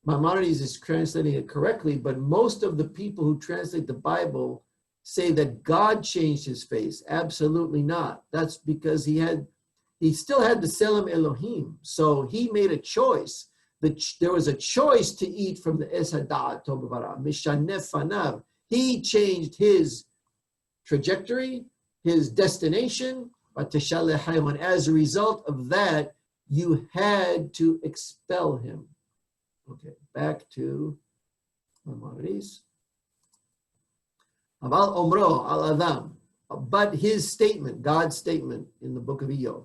Maimonides is translating it correctly, but most of the people who translate the Bible say that God changed his face. Absolutely not. That's because he still had the Selim Elohim. So he made a choice. There was a choice to eat from the Es Hadat Tobavara, Mishaneh Fanav. He changed his trajectory, his destination, but Teshalechayim. And as a result of that, you had to expel him. Okay, back to Maimonides. Aval Omro al Adam, but his statement, God's statement in the book of Eyob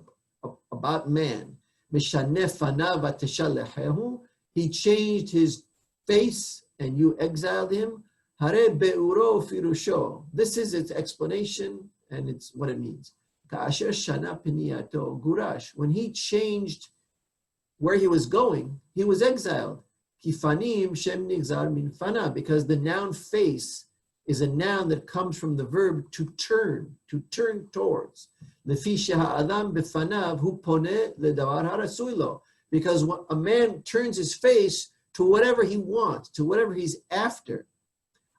about man, Mishaneh fanav v'teshalechehu, he changed his face and you exiled him. Hare be'uro firusho. This is its explanation and it's what it means. Ka'asher shana peniyato gurash. When he changed where he was going, he was exiled. Kifanim shem nigzar min fana, because the noun face is a noun that comes from the verb to turn towards. Because when a man turns his face to whatever he wants, to whatever he's after.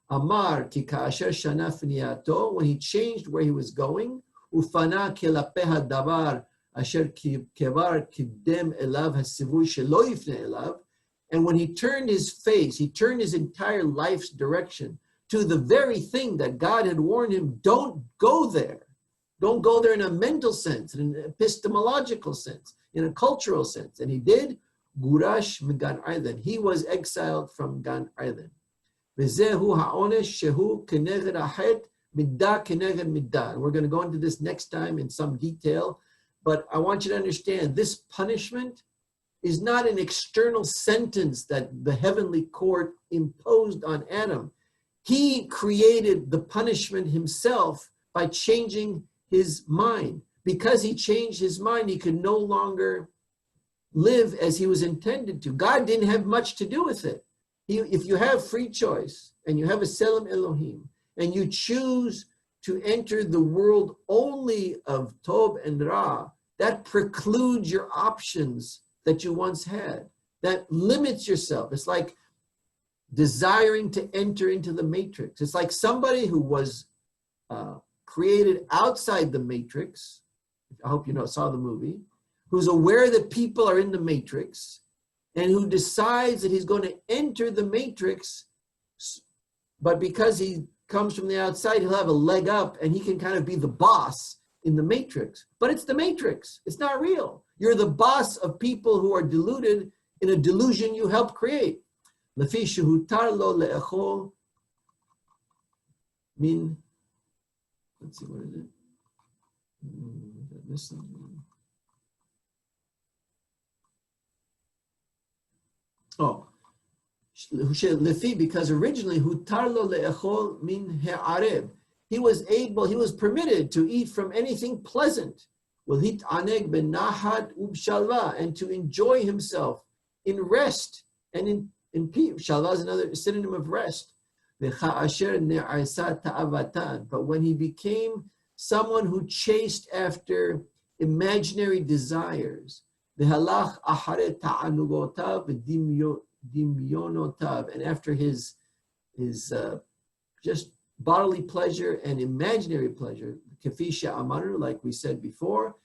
Amar ki ka'asher shana fniyato, when he changed where he was going, ufana kelapeha davar asher kevar kidem elav hasivui shelo yifne elav, and when he turned his face, he turned his entire life's direction to the very thing that God had warned him, don't go there. Don't go there in a mental sense, in an epistemological sense, in a cultural sense. And he did. Gurash Gan Eden. He was exiled from Gan Eden. Vezehu ha'onesh shehu keneged ahet middah keneged middah. And we're going to go into this next time in some detail, but I want you to understand this punishment is not an external sentence that the heavenly court imposed on Adam. He created the punishment himself by changing his mind. Because he changed his mind, he could no longer live as he was intended to. God didn't have much to do with it. If you have free choice and you have a Selim Elohim and you choose to enter the world only of Tov and Ra, that precludes your options that you once had. That limits yourself. It's like desiring to enter into the matrix. It's like somebody who was created outside the matrix. I hope you saw the movie. Who's aware that people are in the matrix and who decides that he's going to enter the matrix, but because he comes from the outside, he'll have a leg up and he can kind of be the boss in the matrix. But it's the matrix. It's not real. You're the boss of people who are deluded in a delusion you helped create. Lefi shehutar lo le'echol min, let's see, what is it? Lefi, because originally hutar lo le'echol min he'areb. He was permitted to eat from anything pleasant. Aneg ben nahat ubshalva, and to enjoy himself in rest and in peace. Shalva is another synonym of rest. But when he became someone who chased after imaginary desires, and after his just bodily pleasure and imaginary pleasure, like we said before,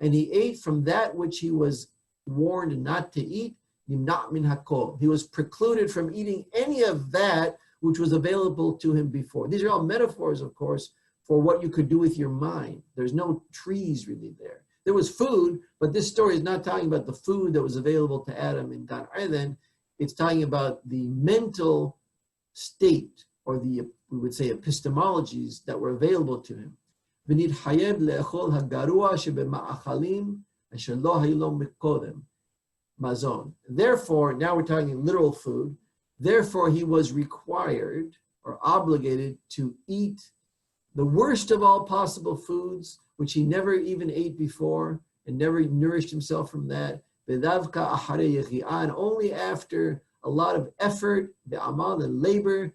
and he ate from that which he was warned not to eat. He was precluded from eating any of that which was available to him before. These are all metaphors, of course, for what you could do with your mind. There's no trees really there. There was food, but this story is not talking about the food that was available to Adam in Gan Eden. It's talking about the mental state, or we would say epistemologies that were available to him. Therefore, now we're talking literal food. Therefore, he was required or obligated to eat the worst of all possible foods, which he never even ate before and never nourished himself from that. And only after a lot of effort, be'amal and labor,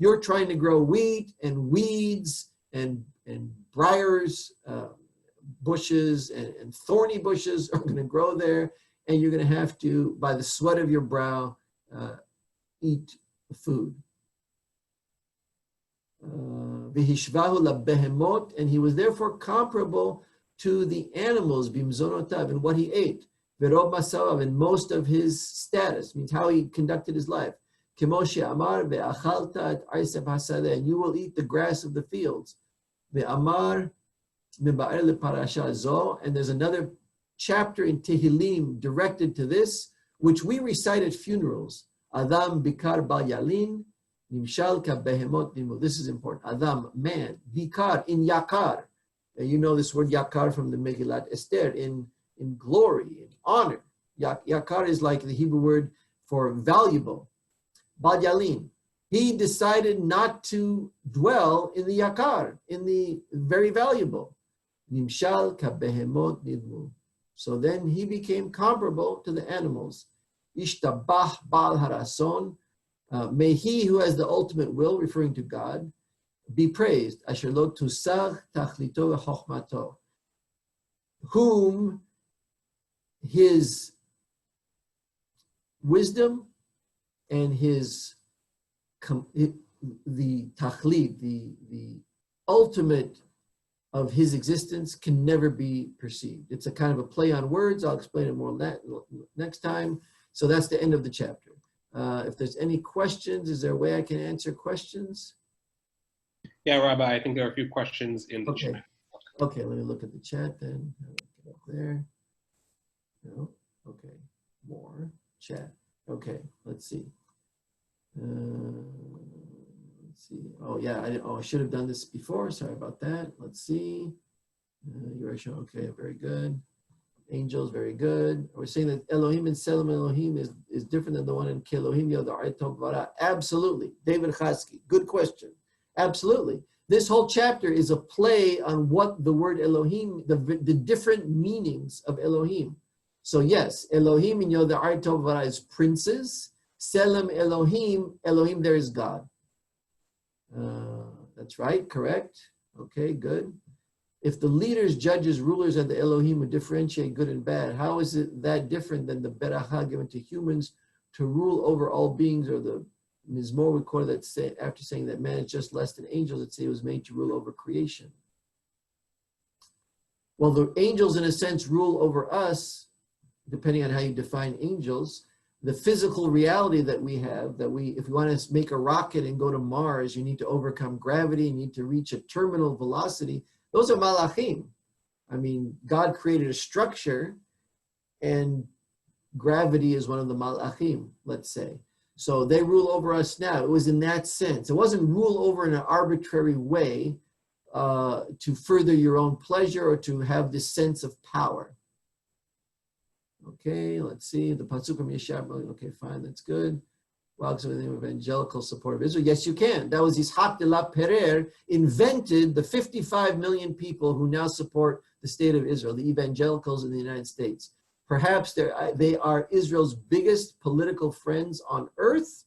you're trying to grow wheat and weeds and briars, bushes and thorny bushes are going to grow there, and you're going to have to, by the sweat of your brow, eat the food. And he was therefore comparable to the animals, bimzonotav, in what he ate, verob masav, in most of his status, means how he conducted his life. Kemoshe amar ve'achalta et aiseb hasadeh, and you will eat the grass of the fields. Ve'amar meba'er leparasha zo, and there's another chapter in Tehillim directed to this, which we recite at funerals. Adam bikar bal yalin, nimshal ka behemot nimu. This is important. Adam, man, bikar, in yakar. And you know this word yakar from the Megillat Esther, in glory, in honor. Yakar is like the Hebrew word for valuable. Bal yalin. He decided not to dwell in the yakar, in the very valuable. Nimshal ka behemot nimu. So then he became comparable to the animals. Ishtabah bal harason May he who has the ultimate will, referring to God, be praised. Asher lo tusag tachlito v'chochmato, whom his wisdom and his the tachlit, the ultimate of his existence can never be perceived. It's a kind of a play on words. I'll explain it more next time. So that's the end of the chapter. If there's any questions, is there a way I can answer questions? Yeah, Rabbi, I think there are a few questions in the chat. Okay, let me look at the chat then. Get up there. No, okay, more chat. Okay, let's see. Let's see. Oh yeah, I should have done this before. Sorry about that. Let's see. You are showing. Okay, very good. Angels, very good. We're saying that Elohim and Selim Elohim is different than the one in Kelohim Yod Archetype Vara. Absolutely, David Chasky. Good question. Absolutely. This whole chapter is a play on what the word Elohim, the different meanings of Elohim. So yes, Elohim in Yod Archetype Vara is princes. Selim Elohim, Elohim there is God. That's right, correct. Okay, good. If the leaders, judges, rulers, and the Elohim would differentiate good and bad, how is it that different than the beracha given to humans to rule over all beings, or the M.S.E.E recorded that after saying that man is just less than angels, it say he was made to rule over creation. Well, the angels, in a sense, rule over us, depending on how you define angels. The physical reality that we have, if we want to make a rocket and go to Mars, you need to overcome gravity, you need to reach a terminal velocity. Those are malachim. I mean, God created a structure, and gravity is one of the malachim, let's say. So they rule over us now. It was in that sense. It wasn't rule over in an arbitrary way to further your own pleasure or to have this sense of power. Okay, let's see. The Pasuk from Yeshab. Okay, fine, that's good. Well, so the evangelical support of Israel. Yes, you can. That was Yitzhak de la Pereire invented the 55 million people who now support the state of Israel, the evangelicals in the United States. Perhaps they are Israel's biggest political friends on earth,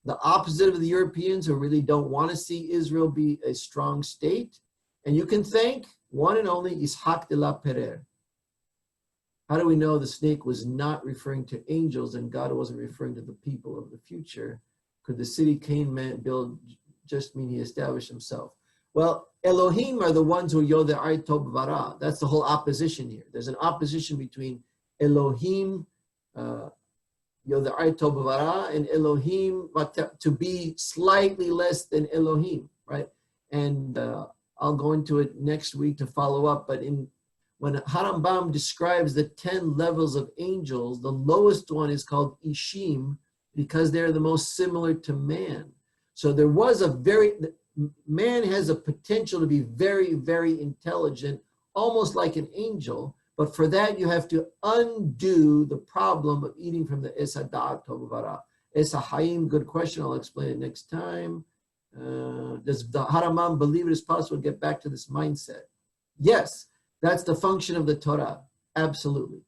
the opposite of the Europeans who really don't want to see Israel be a strong state. And you can thank one and only Yitzhak de la Pereire. How do we know the snake was not referring to angels and God wasn't referring to the people of the future? Could the city Cain build just mean he established himself? Well, Elohim are the ones who Yod Archetype Vara. That's the whole opposition here. There's an opposition between Elohim, Yod Archetype Vara, and Elohim to be slightly less than Elohim, right? And I'll go into it next week to follow up, but when Harambam describes the 10 levels of angels, the lowest one is called Ishim because they're the most similar to man. So there was man has a potential to be very, very intelligent, almost like an angel, but for that you have to undo the problem of eating from the Es HaDa'at Tovara. Es HaHayim, good question, I'll explain it next time. Does the Harambam believe it is possible to get back to this mindset? Yes. That's the function of the Torah, absolutely.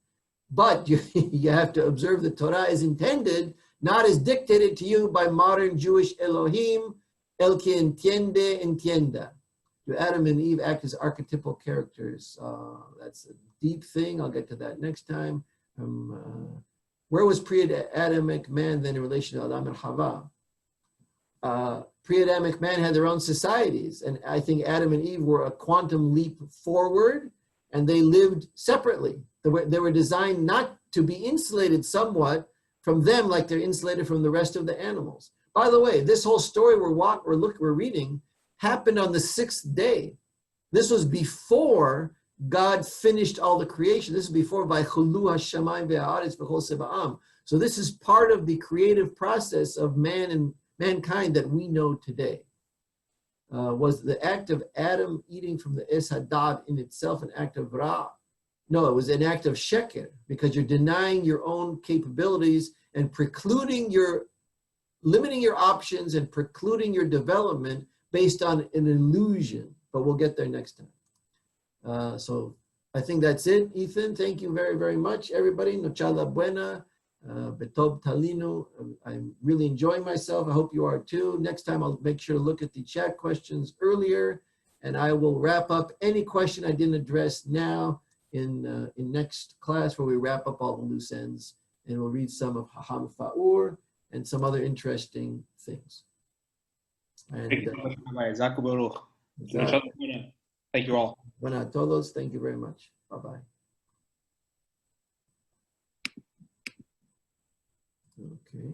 But you have to observe the Torah is intended, not as dictated to you by modern Jewish Elohim, el que entiende, entienda. Do Adam and Eve act as archetypal characters? That's a deep thing. I'll get to that next time. Where was pre-Adamic man then in relation to Adam and Hava? Pre-Adamic man had their own societies, and I think Adam and Eve were a quantum leap forward, and they lived separately. They were designed not to be insulated somewhat from them like they're insulated from the rest of the animals. By the way, this whole story we're reading happened on the 6th day. This was before God finished all the creation. This is before Vaychulu hashamayim ve'haaretz v'chol seba'am. So this is part of the creative process of man and mankind that we know today. Was the act of Adam eating from the Es HaDa'at in itself an act of Ra? No, it was an act of Sheker, because you're denying your own capabilities and limiting your options and precluding your development based on an illusion. But we'll get there next time. So I think that's it, Ethan. Thank you very, very much, everybody. Noche la buena. Betob Talinu. I'm really enjoying myself. I hope you are too. Next time I'll make sure to look at the chat questions earlier, and I will wrap up any question I didn't address now in next class, where we wrap up all the loose ends, and we'll read some of Hakham Faur and some other interesting things. And, thank you so much, Rabbi. Zaku Baruch. Thank you all. Buenas todos. Thank you very much. Bye-bye. Okay.